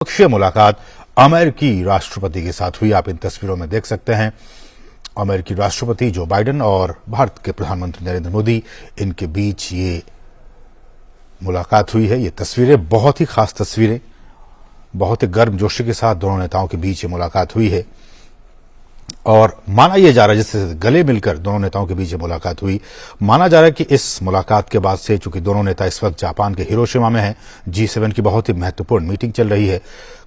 पक्षीय मुलाकात अमेरिकी राष्ट्रपति के साथ हुई। आप इन तस्वीरों में देख सकते हैं अमेरिकी राष्ट्रपति जो बाइडेन और भारत के प्रधानमंत्री नरेंद्र मोदी, इनके बीच ये मुलाकात हुई है। ये तस्वीरें बहुत ही खास तस्वीरें, बहुत ही गर्मजोशी के साथ दोनों नेताओं के बीच ये मुलाकात हुई है और माना यह जा रहा है जैसे गले मिलकर दोनों नेताओं के बीच ये मुलाकात हुई। माना जा रहा है कि इस मुलाकात के बाद से, चूंकि दोनों नेता इस वक्त जापान के हिरोशिमा में हैं, G7 की बहुत ही महत्वपूर्ण मीटिंग चल रही है।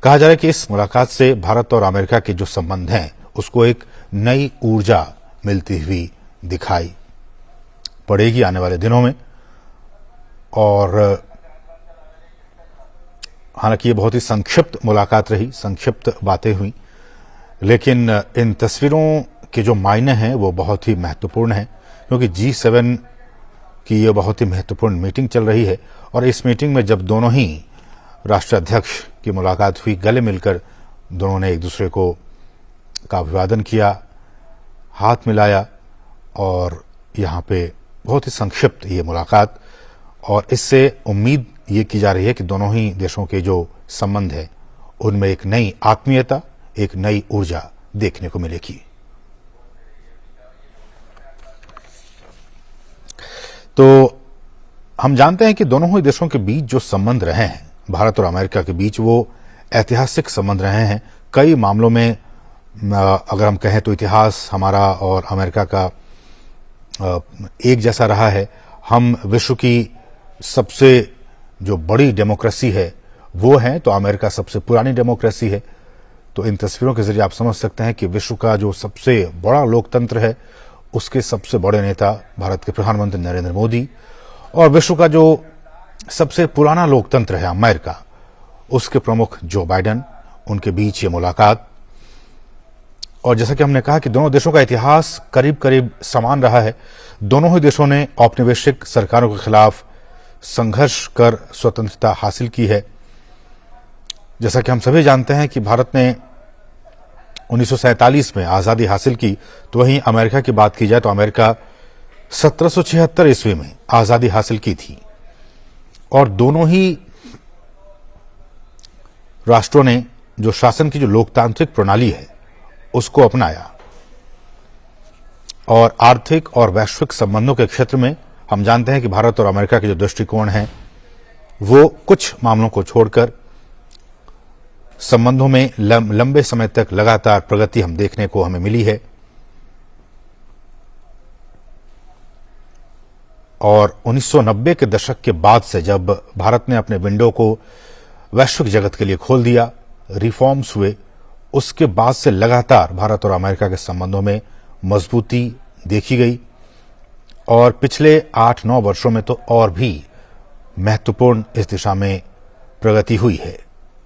कहा जा रहा है कि इस मुलाकात से भारत और अमेरिका के जो संबंध हैं उसको एक नई ऊर्जा मिलती हुई दिखाई पड़ेगी आने वाले दिनों में। और हालांकि ये बहुत ही संक्षिप्त मुलाकात रही, संक्षिप्त बातें हुई, लेकिन इन तस्वीरों के जो मायने हैं वो बहुत ही महत्वपूर्ण हैं, क्योंकि G7 की ये बहुत ही महत्वपूर्ण मीटिंग चल रही है और इस मीटिंग में जब दोनों ही राष्ट्राध्यक्ष की मुलाकात हुई, गले मिलकर दोनों ने एक दूसरे को का अभिवादन किया, हाथ मिलाया और यहाँ पे बहुत ही संक्षिप्त ये मुलाकात, और इससे उम्मीद ये की जा रही है कि दोनों ही देशों के जो संबंध है उनमें एक नई आत्मीयता, एक नई ऊर्जा देखने को मिलेगी। तो हम जानते हैं कि दोनों ही देशों के बीच जो संबंध रहे हैं, भारत और अमेरिका के बीच, वो ऐतिहासिक संबंध रहे हैं। कई मामलों में अगर हम कहें तो इतिहास हमारा और अमेरिका का एक जैसा रहा है। हम विश्व की सबसे जो बड़ी डेमोक्रेसी है वो है, तो अमेरिका सबसे पुरानी डेमोक्रेसी है। तो इन तस्वीरों के जरिए आप समझ सकते हैं कि विश्व का जो सबसे बड़ा लोकतंत्र है उसके सबसे बड़े नेता भारत के प्रधानमंत्री नरेंद्र मोदी, और विश्व का जो सबसे पुराना लोकतंत्र है अमेरिका, उसके प्रमुख जो बाइडेन, उनके बीच ये मुलाकात। और जैसा कि हमने कहा कि दोनों देशों का इतिहास करीब करीब समान रहा है। दोनों ही देशों ने औपनिवेशिक सरकारों के खिलाफ संघर्ष कर स्वतंत्रता हासिल की है। जैसा कि हम सभी जानते हैं कि भारत ने 1947 में आजादी हासिल की, तो वहीं अमेरिका की बात की जाए तो अमेरिका 1776 ईस्वी में आजादी हासिल की थी और दोनों ही राष्ट्रों ने जो शासन की जो लोकतांत्रिक प्रणाली है उसको अपनाया। और आर्थिक और वैश्विक संबंधों के क्षेत्र में हम जानते हैं कि भारत और अमेरिका के जो दृष्टिकोण हैं वो कुछ मामलों को छोड़कर संबंधों में लंबे समय तक लगातार प्रगति हम देखने को हमें मिली है। और 1990 के दशक के बाद से जब भारत ने अपने विंडो को वैश्विक जगत के लिए खोल दिया, रिफॉर्म्स हुए, उसके बाद से लगातार भारत और अमेरिका के संबंधों में मजबूती देखी गई और पिछले 8-9 वर्षों में तो और भी महत्वपूर्ण इस दिशा में प्रगति हुई है।